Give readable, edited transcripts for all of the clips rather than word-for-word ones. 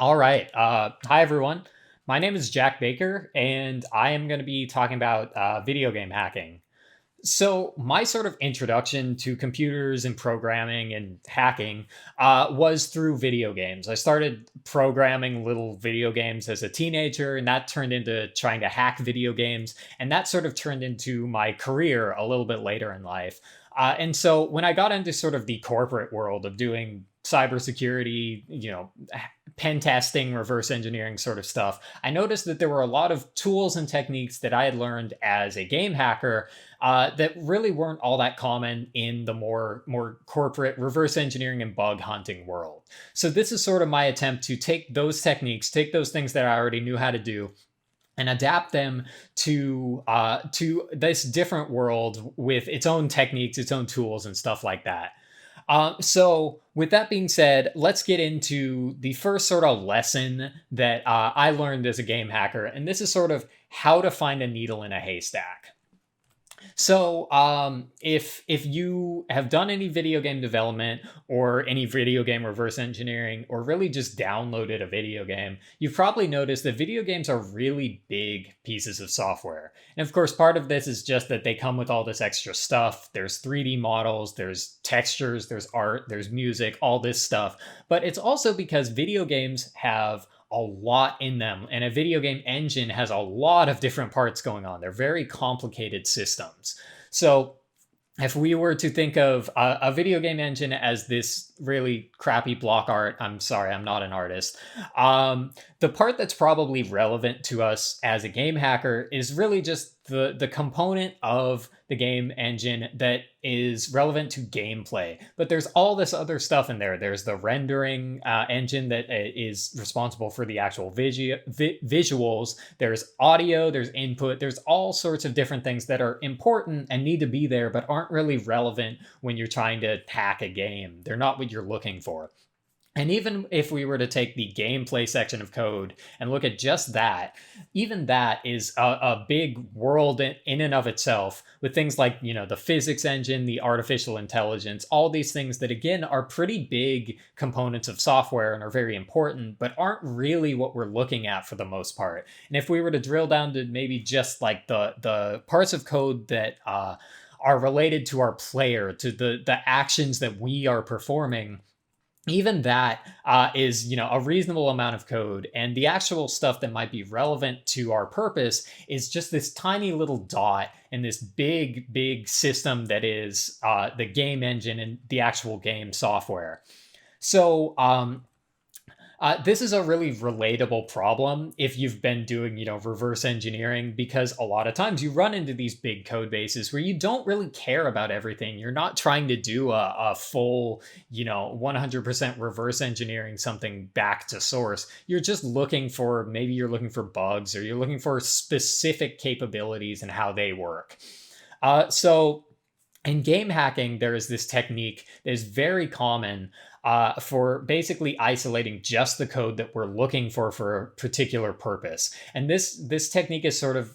All right. Hi, everyone. My name is Jack Baker, and I am going to be talking about video game hacking. So, my sort of introduction to computers and programming and hacking was through video games. I started programming little video games as a teenager, and that turned into trying to hack video games. And that sort of turned into my career a little bit later in life. And so, when I got into sort of the corporate world of doing cybersecurity, pen testing, reverse engineering sort of stuff, I noticed that there were a lot of tools and techniques that I had learned as a game hacker that really weren't all that common in the more corporate reverse engineering and bug hunting world. So this is sort of my attempt to take those techniques, take those things that I already knew how to do, and adapt them to this different world with its own techniques, its own tools, and stuff like that. So, with that being said, let's get into the first sort of lesson that I learned as a game hacker, and this is sort of how to find a needle in a haystack. So, if you have done any video game development or any video game reverse engineering, or really just downloaded a video game, you've probably noticed that video games are really big pieces of software. And of course, part of this is just that they come with all this extra stuff. There's 3D models, there's textures, there's art, there's music, all this stuff. But it's also because video games have a lot in them, and a video game engine has a lot of different parts going on. They're very complicated systems. So if we were to think of a video game engine as this really crappy block art, I'm sorry, I'm not an artist. The part that's probably relevant to us as a game hacker is really just the component of the game engine that is relevant to gameplay. But there's all this other stuff in there. There's the rendering engine that is responsible for the actual visuals. There's audio, there's input, there's all sorts of different things that are important and need to be there, but aren't really relevant when you're trying to hack a game. They're not what you're looking for. And even if we were to take the gameplay section of code and look at just that, even that is a big world in and of itself, with things like, the physics engine, the artificial intelligence, all these things that, again, are pretty big components of software and are very important, but aren't really what we're looking at for the most part. And if we were to drill down to maybe just like the parts of code that are related to our player, to the actions that we are performing, even that is a reasonable amount of code, and the actual stuff that might be relevant to our purpose is just this tiny little dot in this big system that is the game engine and the actual game software. So this is a really relatable problem if you've been doing, reverse engineering, because a lot of times you run into these big code bases where you don't really care about everything. You're not trying to do a full, 100% reverse engineering something back to source. You're just maybe you're looking for bugs, or you're looking for specific capabilities and how they work. So in game hacking, there is this technique that is very common for basically isolating just the code that we're looking for a particular purpose. And this technique is sort of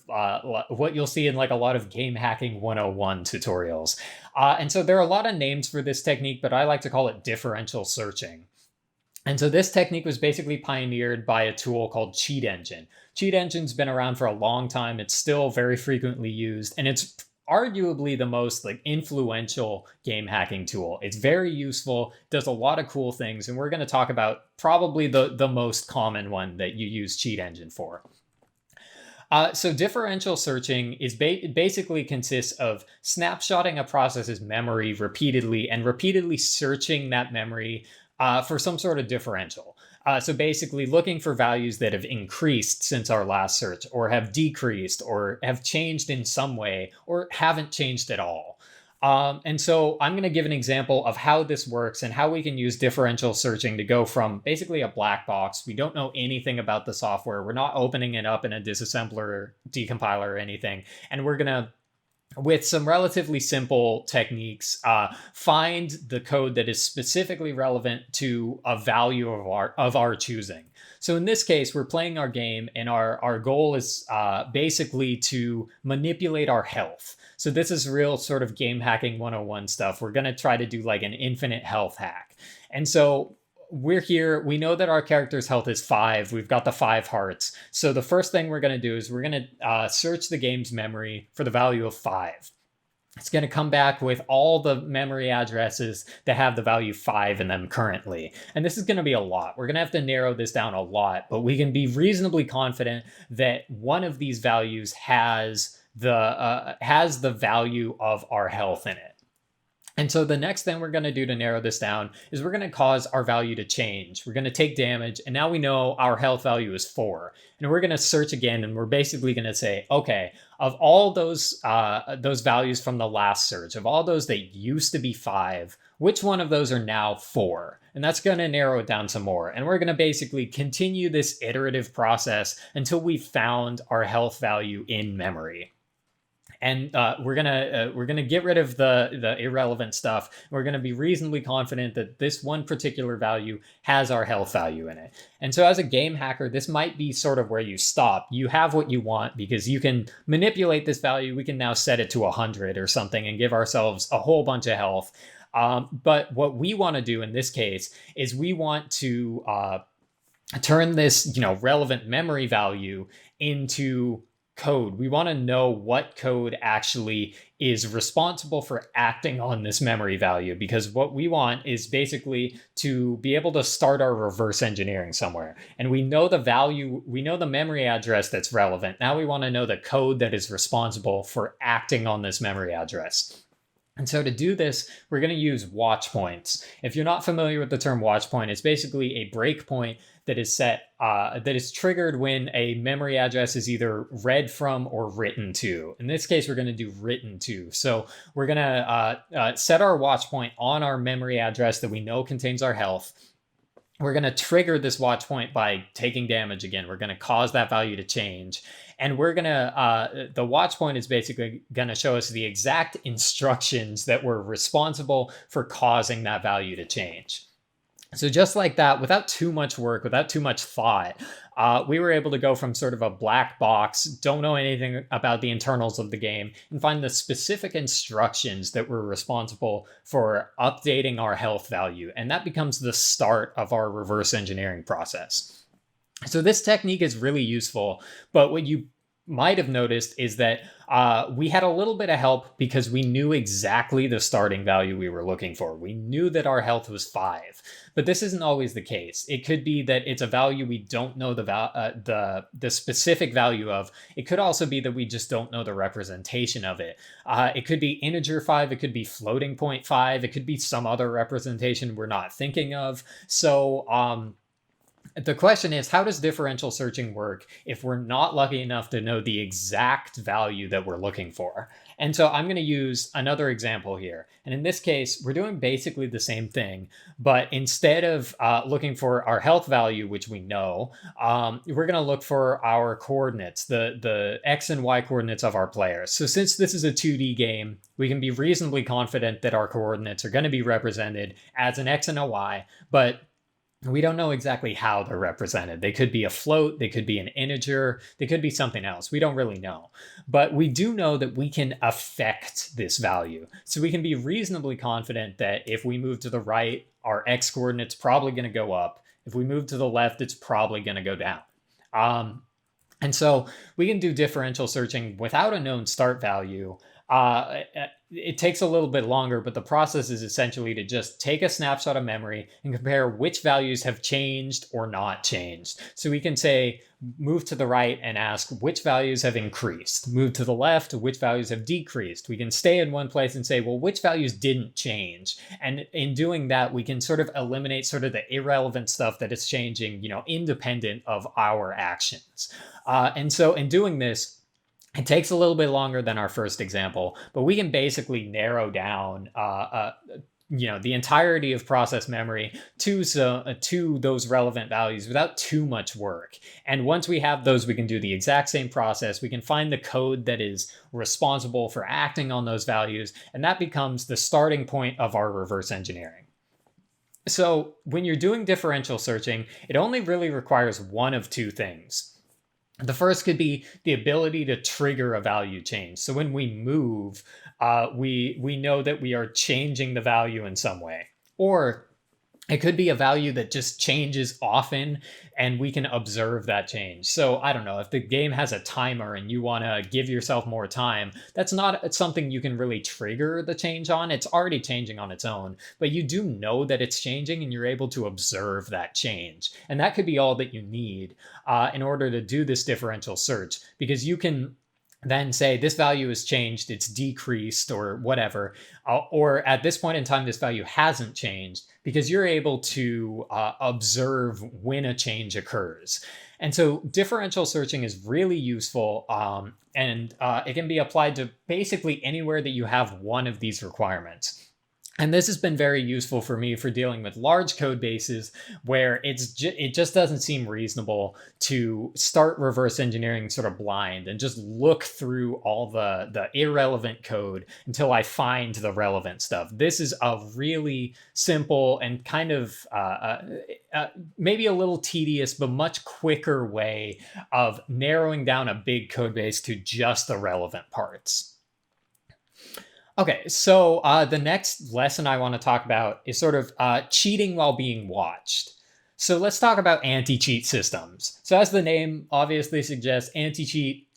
what you'll see in like a lot of game hacking 101 tutorials. And so there are a lot of names for this technique, but I like to call it differential searching. And so this technique was basically pioneered by a tool called Cheat Engine. Cheat Engine's been around for a long time. It's still very frequently used, and it's arguably the most influential game hacking tool. It's very useful, does a lot of cool things, and we're going to talk about probably the most common one that you use Cheat Engine for. So differential searching is basically consists of snapshotting a process's memory repeatedly and repeatedly searching that memory for some sort of differential. So basically looking for values that have increased since our last search, or have decreased, or have changed in some way, or haven't changed at all. And so I'm going to give an example of how this works and how we can use differential searching to go from basically a black box. We don't know anything about the software. We're not opening it up in a disassembler or decompiler or anything. And we're going to, with some relatively simple techniques, find the code that is specifically relevant to a value of our choosing. So in this case, we're playing our game, and our goal is basically to manipulate our health. So this is real sort of game hacking 101 stuff. We're going to try to do like an infinite health hack. And so we're here. We know that our character's health is 5. We've got the 5 hearts. So the first thing we're going to do is we're going to search the game's memory for the value of 5. It's going to come back with all the memory addresses that have the value 5 in them currently. And this is going to be a lot. We're going to have to narrow this down a lot, but we can be reasonably confident that one of these values has the value of our health in it. And so the next thing we're going to do to narrow this down is we're going to cause our value to change. We're going to take damage, and now we know our health value is 4. And we're going to search again, and we're basically going to say, okay, of all those values from the last search, of all those that used to be 5, which one of those are now 4? And that's going to narrow it down some more. And we're going to basically continue this iterative process until we found our health value in memory. And we're gonna get rid of the irrelevant stuff. We're gonna be reasonably confident that this one particular value has our health value in it. And so as a game hacker, this might be sort of where you stop. You have what you want because you can manipulate this value. We can now set it to 100 or something and give ourselves a whole bunch of health. But what we want to do in this case is we want to turn this relevant memory value into code. We want to know what code actually is responsible for acting on this memory value, because what we want is basically to be able to start our reverse engineering somewhere. And we know the value, we know the memory address that's relevant. Now we want to know the code that is responsible for acting on this memory address. And so to do this, we're going to use watch points. If you're not familiar with the term watch point, it's basically a breakpoint that is set, that is triggered when a memory address is either read from or written to. In this case, we're going to do written to. So we're going to set our watch point on our memory address that we know contains our health. We're going to trigger this watch point by taking damage again. We're going to cause that value to change. And we're going to, the watch point is basically going to show us the exact instructions that were responsible for causing that value to change. So just like that, without too much work, without too much thought, we were able to go from sort of a black box, don't know anything about the internals of the game, and find the specific instructions that were responsible for updating our health value. And that becomes the start of our reverse engineering process. So this technique is really useful, but what you might have noticed is that we had a little bit of help because we knew exactly the starting value we were looking for. We knew that our health was 5, but this isn't always the case. It could be that it's a value we don't know the specific value of. It could also be that we just don't know the representation of it. It could be integer 5. It could be floating point 5. It could be some other representation we're not thinking of. So the question is, how does differential searching work if we're not lucky enough to know the exact value that we're looking for? And so I'm going to use another example here. And in this case, we're doing basically the same thing, but instead of looking for our health value, which we know, we're going to look for our coordinates, the X and Y coordinates of our players. So since this is a 2D game, we can be reasonably confident that our coordinates are going to be represented as an X and a Y, but we don't know exactly how they're represented. They could be a float, they could be an integer, they could be something else. We don't really know. But we do know that we can affect this value. So we can be reasonably confident that if we move to the right, our X coordinate's probably going to go up. If we move to the left, it's probably going to go down. And so we can do differential searching without a known start value. It takes a little bit longer, but the process is essentially to just take a snapshot of memory and compare which values have changed or not changed. So we can say, move to the right and ask which values have increased, move to the left, which values have decreased. We can stay in one place and say, well, which values didn't change? And in doing that, we can sort of eliminate sort of the irrelevant stuff that is changing, independent of our actions. And so in doing this, it takes a little bit longer than our first example, but we can basically narrow down, the entirety of process memory to those relevant values without too much work. And once we have those, we can do the exact same process. We can find the code that is responsible for acting on those values, and that becomes the starting point of our reverse engineering. So when you're doing differential searching, it only really requires one of two things. The first could be the ability to trigger a value change. So when we move, we know that we are changing the value in some way. Or It could be a value that just changes often and we can observe that change. So I don't know, if the game has a timer and you want to give yourself more time, that's not something you can really trigger the change on. It's already changing on its own, but you do know that it's changing and you're able to observe that change. And that could be all that you need in order to do this differential search, because you can then say this value has changed, it's decreased or whatever, or at this point in time, this value hasn't changed, because you're able to observe when a change occurs. And so differential searching is really useful, and it can be applied to basically anywhere that you have one of these requirements. And this has been very useful for me for dealing with large code bases where it just doesn't seem reasonable to start reverse engineering sort of blind and just look through all the irrelevant code until I find the relevant stuff. This is a really simple and kind of maybe a little tedious, but much quicker way of narrowing down a big code base to just the relevant parts. Okay, so the next lesson I want to talk about is sort of cheating while being watched. So let's talk about anti-cheat systems. So as the name obviously suggests, anti-cheat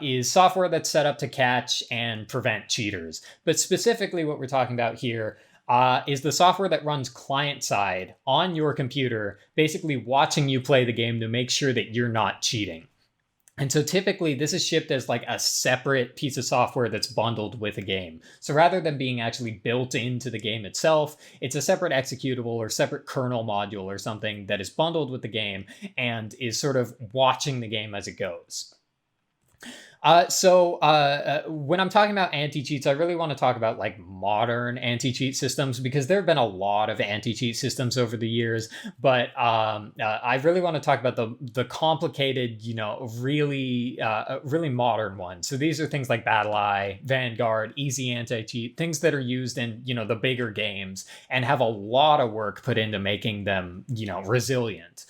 is software that's set up to catch and prevent cheaters. But specifically what we're talking about here is the software that runs client-side on your computer, basically watching you play the game to make sure that you're not cheating. And so typically this is shipped as like a separate piece of software that's bundled with a game. So rather than being actually built into the game itself, it's a separate executable or separate kernel module or something that is bundled with the game and is sort of watching the game as it goes. When I'm talking about anti-cheats, I really want to talk about like modern anti-cheat systems, because there have been a lot of anti-cheat systems over the years. But I really want to talk about the complicated, really modern ones. So these are things like BattlEye, Vanguard, Easy Anti-Cheat, things that are used in the bigger games and have a lot of work put into making them resilient.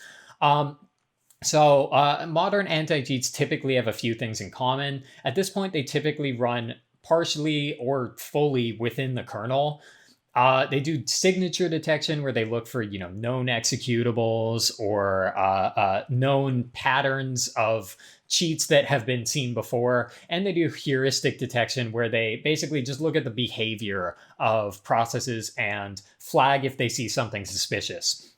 Modern anti-cheats typically have a few things in common. At this point, they typically run partially or fully within the kernel. They do signature detection where they look for known executables or known patterns of cheats that have been seen before. And they do heuristic detection where they basically just look at the behavior of processes and flag if they see something suspicious.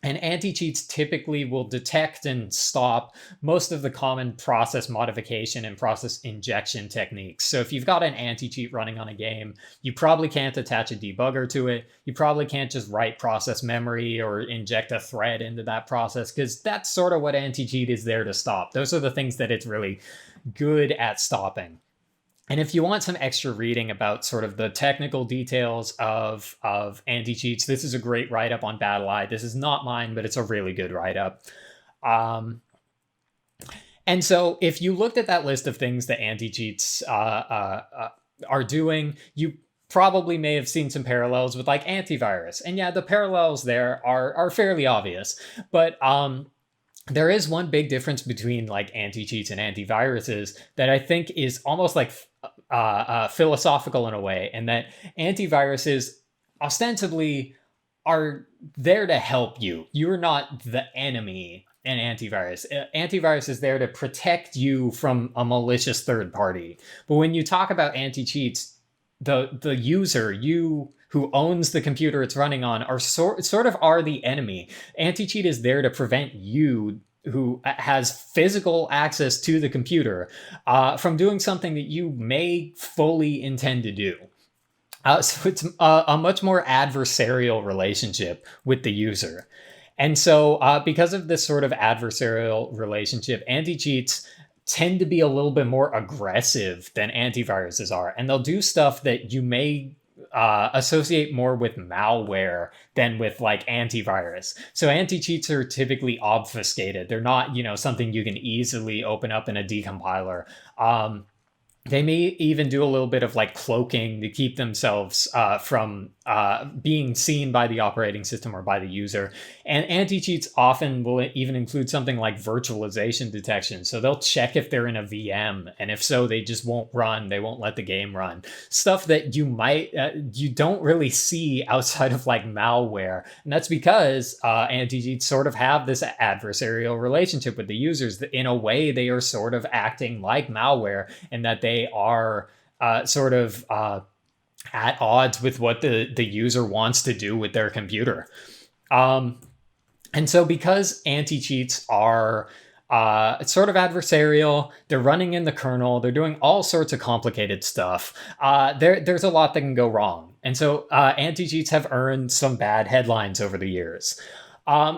And anti-cheats typically will detect and stop most of the common process modification and process injection techniques. So if you've got an anti-cheat running on a game, you probably can't attach a debugger to it. You probably can't just write process memory or inject a thread into that process, because that's sort of what anti-cheat is there to stop. Those are the things that it's really good at stopping. And if you want some extra reading about sort of the technical details of anti-cheats, this is a great write-up on BattlEye. This is not mine, but it's a really good write-up. And so if you looked at that list of things that anti-cheats are doing, you probably may have seen some parallels with like antivirus. And yeah, the parallels there are fairly obvious. But there is one big difference between like anti-cheats and antiviruses that I think is almost like philosophical in a way, and that antiviruses ostensibly are there to help you. You're not the enemy in antivirus. Antivirus is there to protect you from a malicious third party. But when you talk about anti-cheats, the user, you who owns the computer it's running on, are sort of are the enemy. Anti-cheat is there to prevent you, who has physical access to the computer, from doing something that you may fully intend to do. So it's a much more adversarial relationship with the user. And so because of this sort of adversarial relationship, anti-cheats tend to be a little bit more aggressive than antiviruses are. And they'll do stuff that you may associate more with malware than with like antivirus. So anti-cheats are typically obfuscated. They're not, something you can easily open up in a decompiler. They may even do a little bit of like cloaking to keep themselves from being seen by the operating system or by the user. And anti cheats often will even include something like virtualization detection. So they'll check if they're in a VM, and if so, they just won't run. They won't let the game run. Stuff that you don't really see outside of like malware, and that's because anti cheats sort of have this adversarial relationship with the users. In a way, they are sort of acting like malware, and that they are sort of at odds with what the user wants to do with their computer. Um, and so, because anti cheats are sort of adversarial, they're running in the kernel, they're doing all sorts of complicated stuff. There's a lot that can go wrong. And so, anti cheats have earned some bad headlines over the years.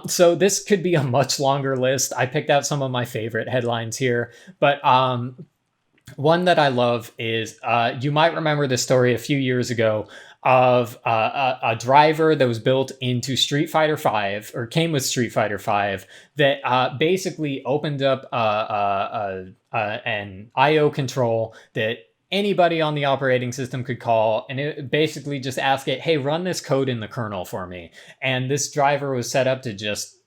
So this could be a much longer list. I picked out some of my favorite headlines here, but one that I love is you might remember this story a few years ago of a driver that was built into Street Fighter V, or came with Street Fighter V, that basically opened up an I/O control that anybody on the operating system could call, and it basically just ask it, hey, run this code in the kernel for me. And this driver was set up to just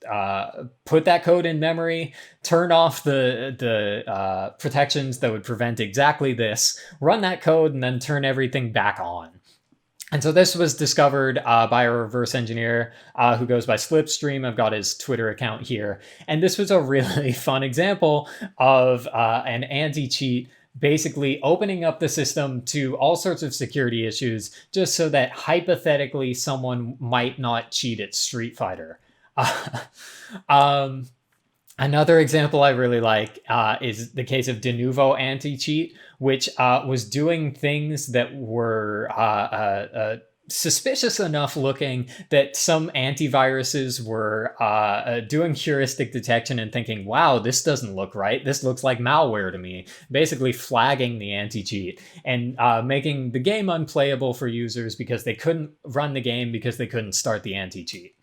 put that code in memory, turn off the protections that would prevent exactly this, run that code, and then turn everything back on. And so this was discovered by a reverse engineer who goes by Slipstream. I've got his Twitter account here. And this was a really fun example of an anti-cheat basically opening up the system to all sorts of security issues, just so that hypothetically someone might not cheat at Street Fighter. um, Another example I really like is the case of Denuvo Anti-Cheat, which was doing things that were suspicious enough looking that some antiviruses were doing heuristic detection and thinking, wow, this doesn't look right. This looks like malware to me, basically flagging the anti-cheat and making the game unplayable for users because they couldn't run the game because they couldn't start the anti-cheat.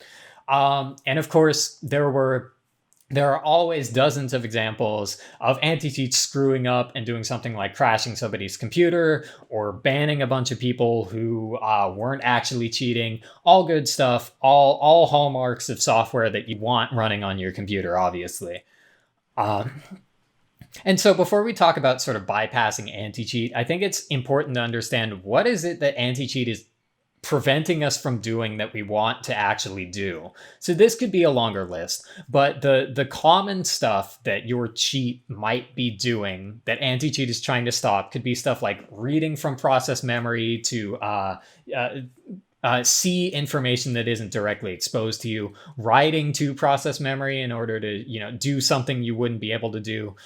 And of course, there are always dozens of examples of anti-cheats screwing up and doing something like crashing somebody's computer or banning a bunch of people who weren't actually cheating. All good stuff, all hallmarks of software that you want running on your computer, obviously. Um, and so before we talk about sort of bypassing anti-cheat, I think it's important to understand what is it that anti-cheat is preventing us from doing that we want to actually do. So this could be a longer list, but the common stuff that your cheat might be doing that anti-cheat is trying to stop could be stuff like reading from process memory to see information that isn't directly exposed to you, writing to process memory in order to do something you wouldn't be able to do,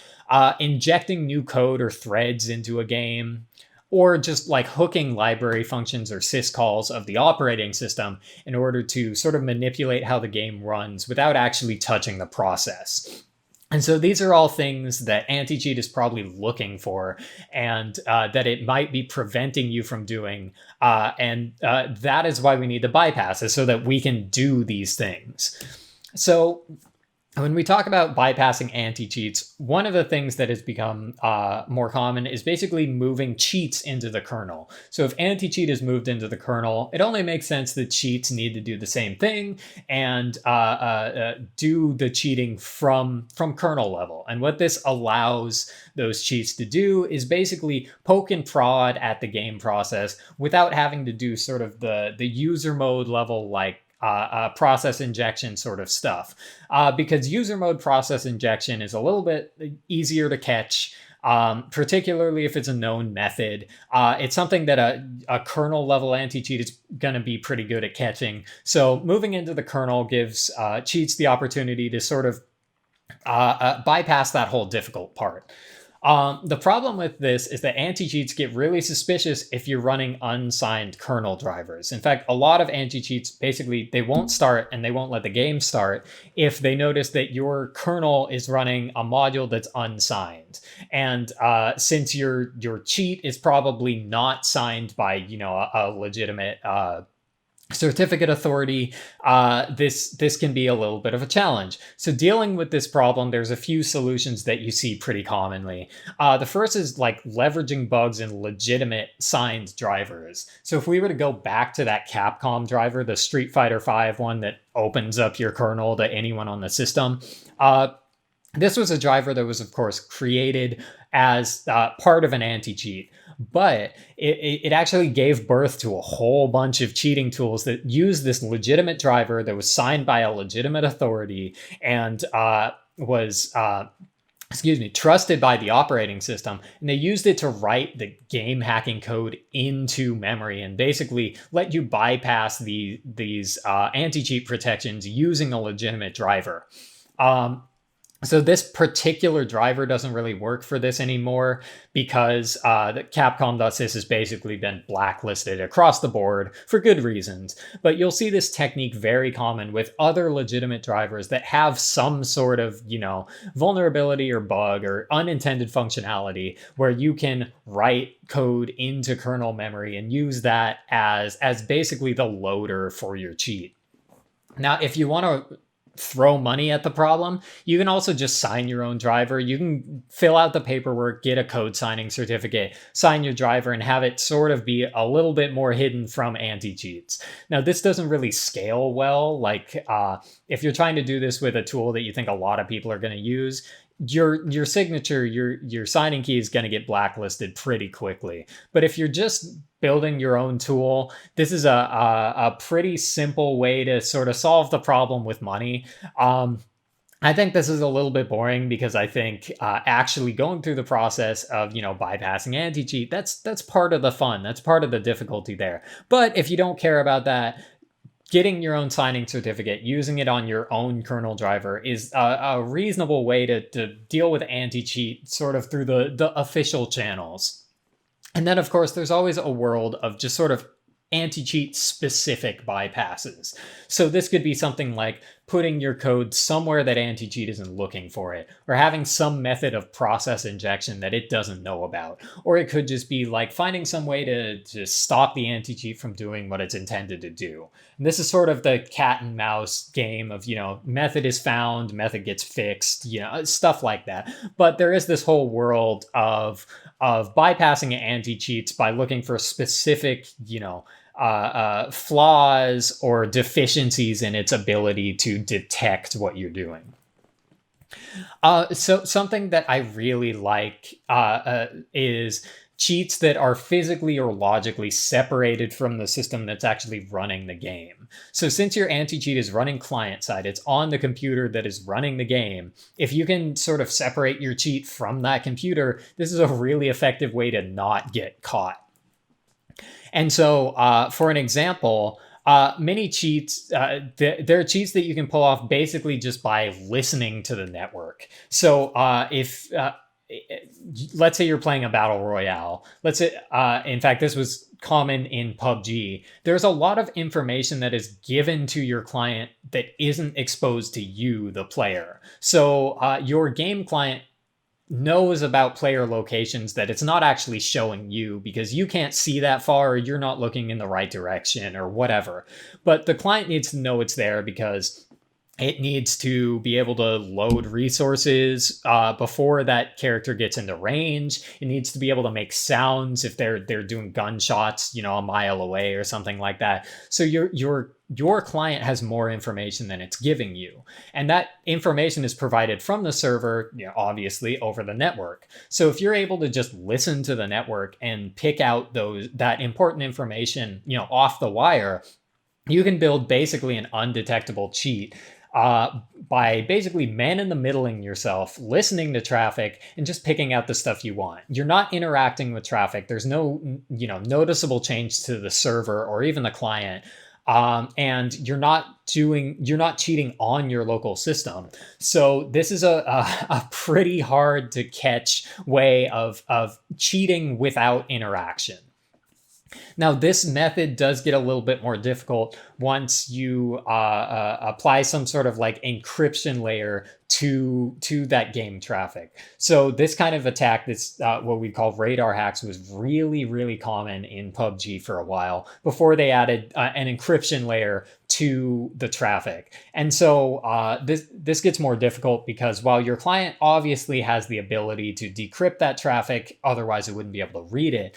injecting new code or threads into a game, or just like hooking library functions or syscalls of the operating system in order to sort of manipulate how the game runs without actually touching the process. And so these are all things that anti-cheat is probably looking for, and that it might be preventing you from doing. And that is why we need to bypass it, so that we can do these things. So when we talk about bypassing anti-cheats, one of the things that has become more common is basically moving cheats into the kernel. So if anti-cheat is moved into the kernel, it only makes sense that cheats need to do the same thing and do the cheating from kernel level. And what this allows those cheats to do is basically poke and prod at the game process without having to do sort of the user mode level, like process injection sort of stuff, because user mode process injection is a little bit easier to catch, particularly if it's a known method. It's something that a kernel level anti-cheat is going to be pretty good at catching. So moving into the kernel gives cheats the opportunity to sort of bypass that whole difficult part. The problem with this is that anti-cheats get really suspicious if you're running unsigned kernel drivers. In fact, a lot of anti-cheats, basically, they won't start and they won't let the game start if they notice that your kernel is running a module that's unsigned. And since your cheat is probably not signed by, a legitimate certificate authority, this can be a little bit of a challenge. So dealing with this problem, there's a few solutions that you see pretty commonly. The first is like leveraging bugs in legitimate signed drivers. So if we were to go back to that Capcom driver, the Street Fighter V one that opens up your kernel to anyone on the system, this was a driver that was, of course, created as part of an anti-cheat, but it actually gave birth to a whole bunch of cheating tools that used this legitimate driver that was signed by a legitimate authority and was trusted by the operating system, and they used it to write the game hacking code into memory and basically let you bypass these anti-cheat protections using a legitimate driver. So this particular driver doesn't really work for this anymore because the Capcom.sys has basically been blacklisted across the board for good reasons. But you'll see this technique very common with other legitimate drivers that have some sort of, vulnerability or bug or unintended functionality where you can write code into kernel memory and use that as basically the loader for your cheat. Now, if you want to throw money at the problem, you can also just sign your own driver. You can fill out the paperwork, get a code signing certificate, sign your driver, and have it sort of be a little bit more hidden from anti-cheats. Now, this doesn't really scale well. Like if you're trying to do this with a tool that you think a lot of people are going to use, your signature, your signing key is going to get blacklisted pretty quickly. But if you're just building your own tool, this is a pretty simple way to sort of solve the problem with money. I think this is a little bit boring because I think actually going through the process of bypassing anti-cheat, that's part of the fun. That's part of the difficulty there. But if you don't care about that, getting your own signing certificate, using it on your own kernel driver is a reasonable way to deal with anti-cheat sort of through the official channels. And then, of course, there's always a world of just sort of anti-cheat specific bypasses. So this could be something like putting your code somewhere that anti-cheat isn't looking for it, or having some method of process injection that it doesn't know about. Or it could just be like finding some way to stop the anti-cheat from doing what it's intended to do. And this is sort of the cat and mouse game of, method is found, method gets fixed, stuff like that. But there is this whole world of bypassing anti-cheats by looking for specific, flaws or deficiencies in its ability to detect what you're doing. So something that I really like is cheats that are physically or logically separated from the system that's actually running the game. So since your anti-cheat is running client side, it's on the computer that is running the game. If you can sort of separate your cheat from that computer, this is a really effective way to not get caught. And so for an example, many cheats, there are cheats that you can pull off basically just by listening to the network. So if let's say you're playing a battle royale. Let's say, in fact, this was common in PUBG. There's a lot of information that is given to your client that isn't exposed to you, the player. So your game client knows about player locations that it's not actually showing you because you can't see that far or you're not looking in the right direction or whatever. But the client needs to know it's there because it needs to be able to load resources before that character gets into range. It needs to be able to make sounds if they're doing gunshots, a mile away or something like that. So your client has more information than it's giving you. And that information is provided from the server, obviously over the network. So if you're able to just listen to the network and pick out that important information, off the wire, you can build basically an undetectable cheat by basically man-in-the-middling yourself, listening to traffic, and just picking out the stuff you want. You're not interacting with traffic. There's no, noticeable change to the server or even the client. And you're not cheating on your local system. So this is a pretty hard to catch way of cheating without interaction. Now, this method does get a little bit more difficult once you apply some sort of like encryption layer to that game traffic. So this kind of attack, this what we call radar hacks, was really common in PUBG for a while before they added an encryption layer to the traffic. And so this gets more difficult because while your client obviously has the ability to decrypt that traffic, otherwise it wouldn't be able to read it.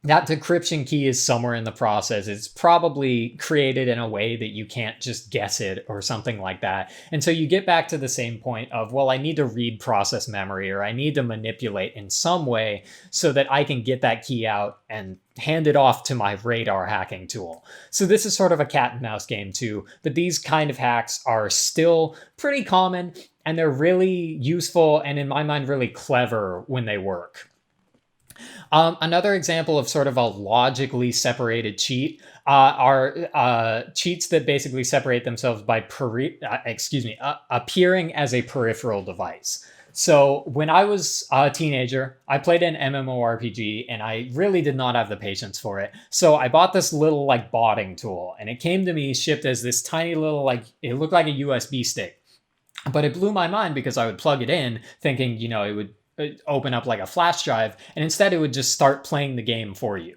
That decryption key is somewhere in the process. It's probably created in a way that you can't just guess it or something like that. And so you get back to the same point of, well, I need to read process memory, or I need to manipulate in some way so that I can get that key out and hand it off to my radar hacking tool. So this is sort of a cat and mouse game too, but these kind of hacks are still pretty common, and they're really useful and in my mind really clever when they work. Another example of sort of a logically separated cheat are cheats that basically separate themselves by appearing as a peripheral device. So when I was a teenager, I played an MMORPG and I really did not have the patience for it. So I bought this little like botting tool, and it came to me shipped as this tiny little, like, it looked like a USB stick. But it blew my mind because I would plug it in thinking, it would open up like a flash drive, and instead it would just start playing the game for you.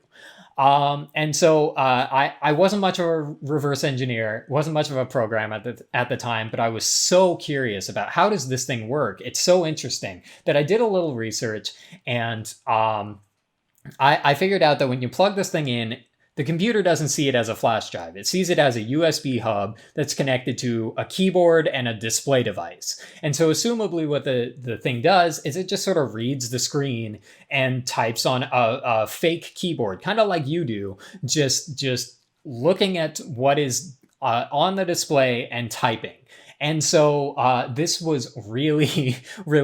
And so I wasn't much of a reverse engineer, wasn't much of a programmer at the time, but I was so curious about how does this thing work? It's so interesting that I did a little research, and I figured out that when you plug this thing in, the computer doesn't see it as a flash drive. It sees it as a USB hub that's connected to a keyboard and a display device. And so assumably what the thing does is it just sort of reads the screen and types on a fake keyboard, kind of like you do, just looking at what is on the display and typing. And so this was really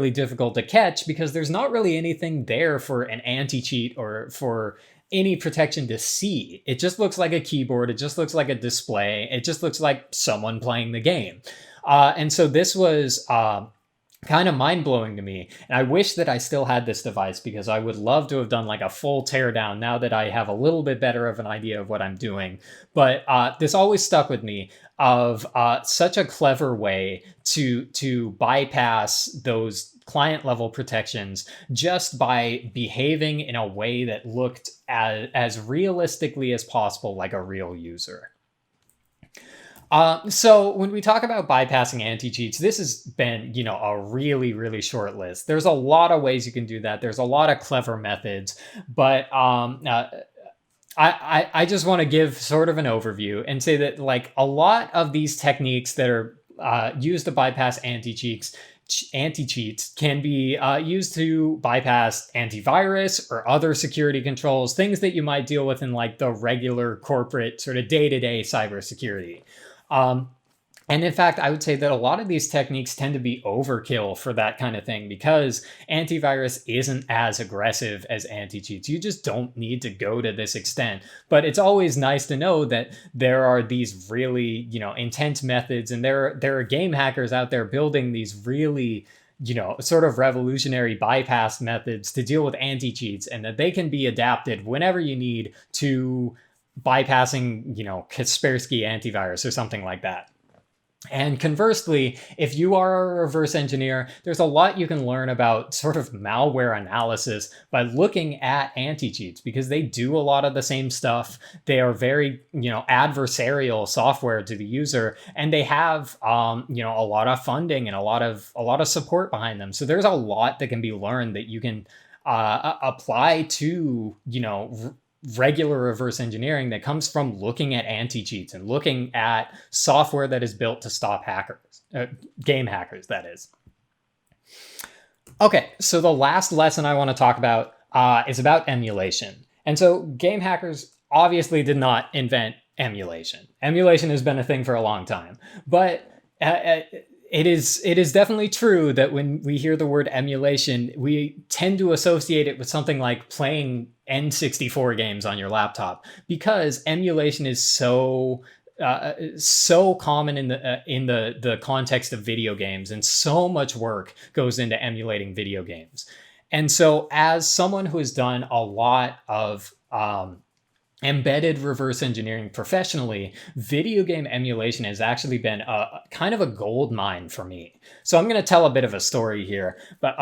difficult to catch because there's not really anything there for an anti-cheat or for any protection to see. It just looks like a keyboard. It just looks like a display. It just looks like someone playing the game. And so this was kind of mind-blowing to me. And I wish that I still had this device because I would love to have done like a full teardown now that I have a little bit better of an idea of what I'm doing. But this always stuck with me of such a clever way to bypass those client level protections just by behaving in a way that looked as realistically as possible like a real user. So when we talk about bypassing anti-cheats, this has been, a really short list. There's a lot of ways you can do that. There's a lot of clever methods, but I just want to give sort of an overview and say that like a lot of these techniques that are used to bypass anti-cheats can be used to bypass antivirus or other security controls, things that you might deal with in like the regular corporate sort of day-to-day cybersecurity. And in fact, I would say that a lot of these techniques tend to be overkill for that kind of thing because antivirus isn't as aggressive as anti-cheats. You just don't need to go to this extent. But it's always nice to know that there are these really, intense methods, and there are game hackers out there building these really, sort of revolutionary bypass methods to deal with anti-cheats, and that they can be adapted whenever you need to bypassing, Kaspersky antivirus or something like that. And conversely, if you are a reverse engineer, there's a lot you can learn about sort of malware analysis by looking at anti-cheats because they do a lot of the same stuff. They are very, adversarial software to the user, and they have, a lot of funding and a lot of support behind them. So there's a lot that can be learned that you can apply to, regular reverse engineering that comes from looking at anti-cheats and looking at software that is built to stop hackers, game hackers, that is. Okay, so the last lesson I want to talk about is about emulation. And so game hackers obviously did not invent emulation. Emulation has been a thing for a long time, but it is definitely true that when we hear the word emulation, we tend to associate it with something like playing N64 games on your laptop because emulation is so common in the context of video games, and so much work goes into emulating video games. And so as someone who has done a lot of embedded reverse engineering professionally, video game emulation has actually been a kind of a gold mine for me. So I'm going to tell a bit of a story here. But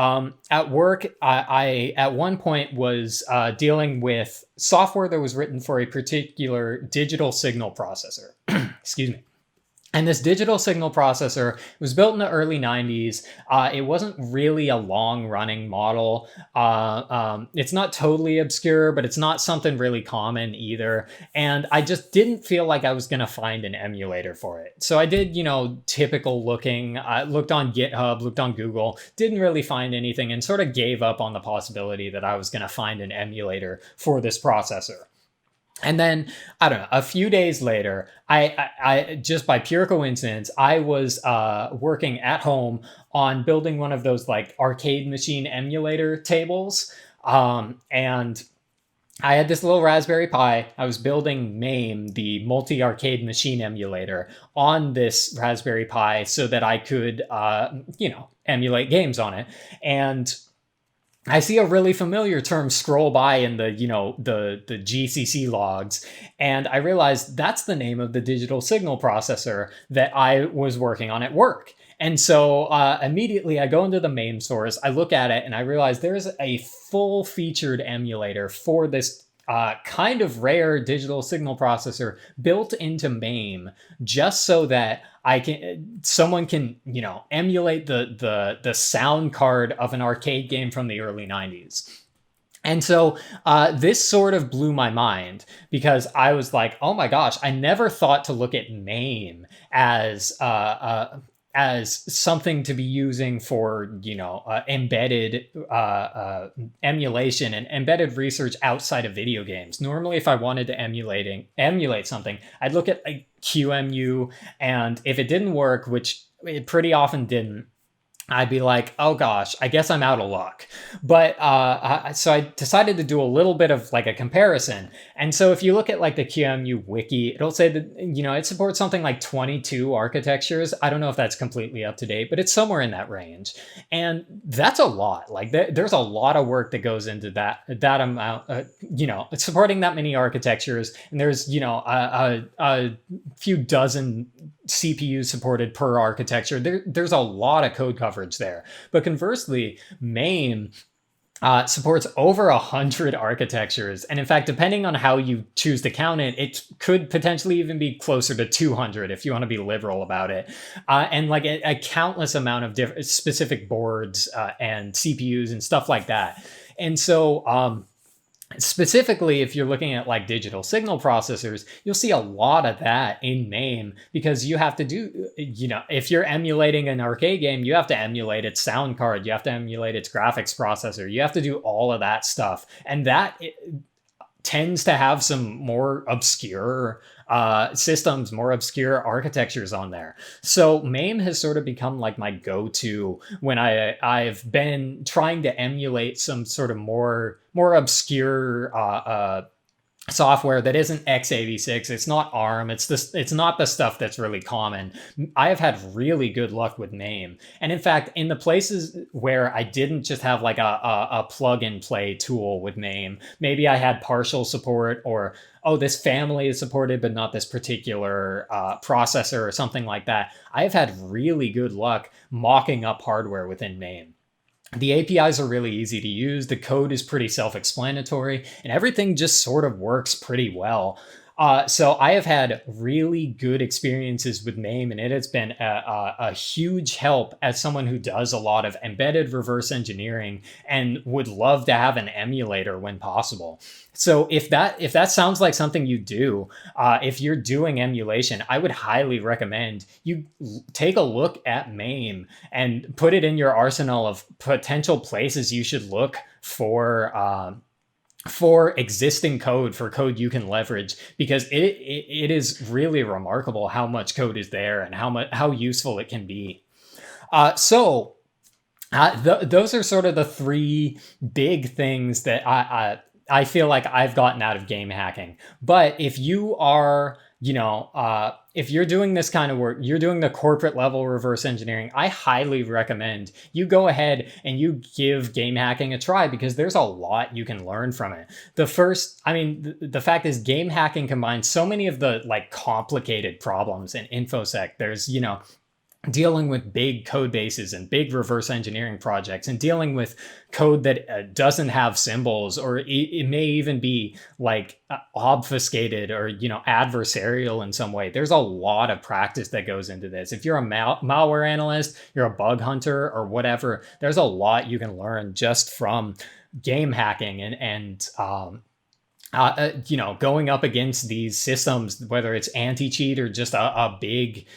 at work, I at one point was dealing with software that was written for a particular digital signal processor. Excuse me. And this digital signal processor was built in the early 90s. It wasn't really a long running model. It's not totally obscure, but it's not something really common either. And I just didn't feel like I was going to find an emulator for it. So I did, typical looking. I looked on GitHub, looked on Google, didn't really find anything, and sort of gave up on the possibility that I was going to find an emulator for this processor. And then, I don't know, a few days later, I just by pure coincidence, I was working at home on building one of those like arcade machine emulator tables. And I had this little Raspberry Pi. I was building MAME, the multi-arcade machine emulator, on this Raspberry Pi so that I could, emulate games on it. And I see a really familiar term scroll by in the, the GCC logs, and I realized that's the name of the digital signal processor that I was working on at work. And so immediately I go into the MAME source, I look at it, and I realize there's a full featured emulator for this kind of rare digital signal processor built into MAME, just so that someone can emulate the sound card of an arcade game from the early 90s. And so this sort of blew my mind, because I was like, oh my gosh, I never thought to look at MAME as something to be using for embedded emulation and embedded research outside of video games. Normally, if I wanted to emulate something, I'd look at like QEMU, and if it didn't work, which it pretty often didn't, I'd be like, oh gosh, I guess I'm out of luck. But so I decided to do a little bit of like a comparison. And so if you look at like the QEMU wiki, it'll say that, it supports something like 22 architectures. I don't know if that's completely up to date, but it's somewhere in that range. And that's a lot. Like there's a lot of work that goes into that amount, supporting that many architectures. And there's, a few dozen CPUs supported per architecture. There's a lot of code coverage there. But conversely, MAME supports over 100 architectures. And in fact, depending on how you choose to count it, it could potentially even be closer to 200 if you want to be liberal about it. And like a countless amount of different specific boards and CPUs and stuff like that. And so specifically, if you're looking at like digital signal processors, you'll see a lot of that in MAME, because you have to do, if you're emulating an arcade game, you have to emulate its sound card, you have to emulate its graphics processor, you have to do all of that stuff. And that tends to have some more obscure systems, more obscure architectures on there. So MAME has sort of become like my go-to when I've been trying to emulate some sort of more obscure software that isn't x86. It's not ARM. It's not the stuff that's really common. I have had really good luck with MAME. And in fact, in the places where I didn't just have like a plug and play tool with MAME, maybe I had partial support, or, oh, this family is supported, but not this particular processor or something like that. I have had really good luck mocking up hardware within MAME. The APIs are really easy to use, the code is pretty self-explanatory, and everything just sort of works pretty well. So I have had really good experiences with MAME, and it has been a huge help as someone who does a lot of embedded reverse engineering and would love to have an emulator when possible. So if that sounds like something you do, if you're doing emulation, I would highly recommend you take a look at MAME and put it in your arsenal of potential places you should look for existing code, for code you can leverage, because it is really remarkable how much code is there and how useful it can be. Those are sort of the three big things that I feel like I've gotten out of game hacking. But if you are, if you're doing this kind of work, you're doing the corporate level reverse engineering, I highly recommend you go ahead and you give game hacking a try, because there's a lot you can learn from it. The fact is, game hacking combines so many of the like complicated problems in InfoSec. There's, dealing with big code bases and big reverse engineering projects, and dealing with code that doesn't have symbols, or it may even be like obfuscated or adversarial in some way. There's a lot of practice that goes into this. If you're a malware analyst, you're a bug hunter or whatever, there's a lot you can learn just from game hacking and going up against these systems, whether it's anti-cheat or just a big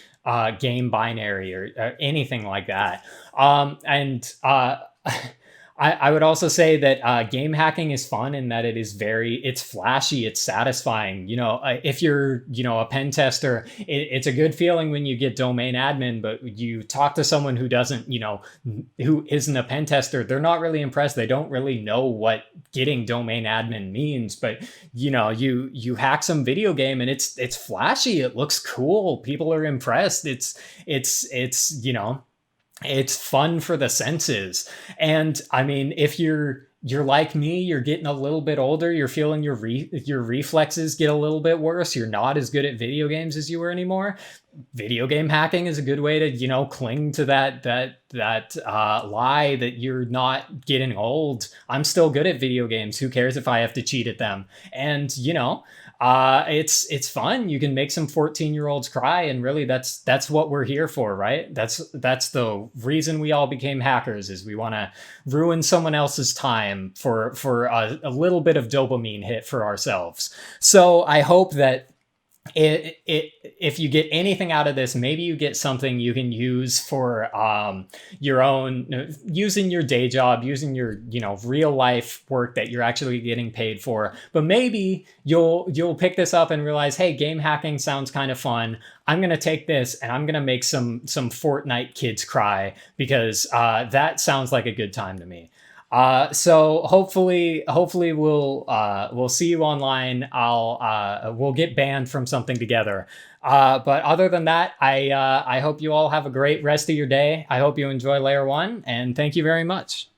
game binary or anything like that. And I would also say that game hacking is fun in that it's flashy, it's satisfying. If you're, a pen tester, it's a good feeling when you get domain admin, but you talk to someone who doesn't, who isn't a pen tester, they're not really impressed. They don't really know what getting domain admin means, but you hack some video game and it's flashy. It looks cool. People are impressed. It's fun for the senses. And I mean, if you're like me, you're getting a little bit older, you're feeling your reflexes get a little bit worse, you're not as good at video games as you were anymore. Video game hacking is a good way to cling to that lie that you're not getting old. I'm still good at video games. Who cares if I have to cheat at them? And it's fun. You can make some 14-year-olds cry, and really that's what we're here for, right? That's the reason we all became hackers, is we want to ruin someone else's time for a little bit of dopamine hit for ourselves. So I hope that if you get anything out of this, maybe you get something you can use for your own, using your day job, using your real life work that you're actually getting paid for. But maybe you'll pick this up and realize, hey, game hacking sounds kind of fun. I'm gonna take this and I'm gonna make some Fortnite kids cry, because that sounds like a good time to me. So hopefully we'll see you online. We'll get banned from something together. But other than that, I hope you all have a great rest of your day. I hope you enjoy LayerOne, and thank you very much.